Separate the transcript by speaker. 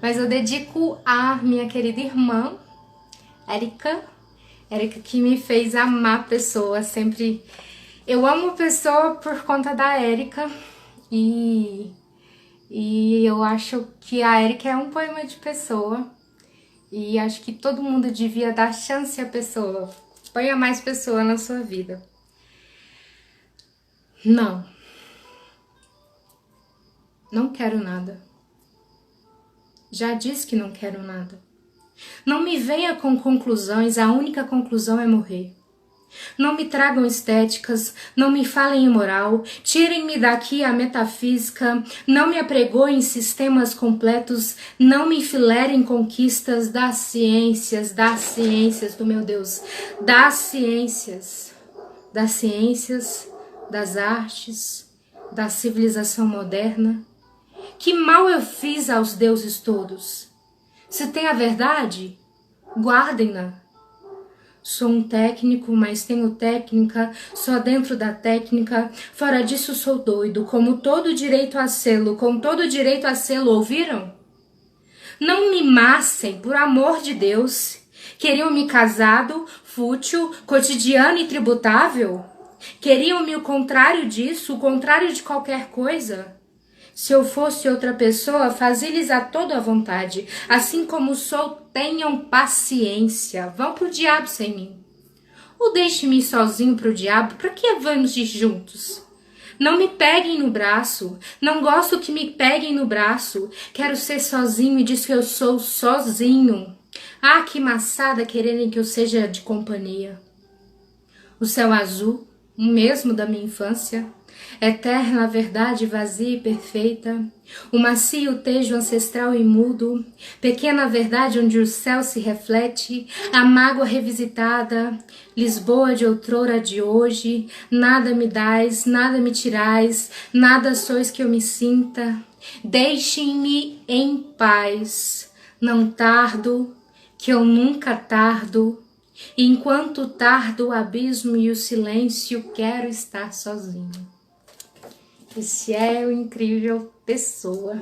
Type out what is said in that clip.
Speaker 1: Mas eu dedico à minha querida irmã, Érica. Érica que me fez amar a pessoa, sempre... Eu amo a pessoa por conta da Érica e eu acho que a Érica é um poema de pessoa e acho que todo mundo devia dar chance à pessoa. Ponha mais pessoa na sua vida. Não quero nada. Já disse que não quero nada. Não me venha com conclusões, a única conclusão é morrer. Não me tragam estéticas, não me falem em moral, tirem-me daqui a metafísica, não me apregoem sistemas completos, não me enfilerem conquistas das ciências, do meu Deus, das ciências, das artes, da civilização moderna. Que mal eu fiz aos deuses todos? Se tem a verdade, guardem-na. Sou um técnico, mas tenho técnica só dentro da técnica. Fora disso sou doido, como todo direito a sê-lo, com todo direito a sê-lo, ouviram? Não me massem, por amor de Deus. Queriam-me casado, fútil, cotidiano e tributável? Queriam-me o contrário disso, o contrário de qualquer coisa? Se eu fosse outra pessoa, fazia-lhes a toda a vontade. Assim como sou, tenham paciência. Vão pro diabo sem mim. Ou deixe-me sozinho pro diabo, para que vamos ir juntos? Não me peguem no braço. Não gosto que me peguem no braço. Quero ser sozinho e diz que eu sou sozinho. Ah, que maçada quererem que eu seja de companhia. O céu azul, o mesmo da minha infância, eterna verdade vazia e perfeita, o macio tejo ancestral e mudo, pequena verdade onde o céu se reflete, a mágoa revisitada, Lisboa de outrora de hoje, nada me dais, nada me tirais, nada sois que eu me sinta, deixem-me em paz, não tardo, que eu nunca tardo, enquanto tardo o abismo e o silêncio, quero estar sozinho. Esse é o incrível pessoa.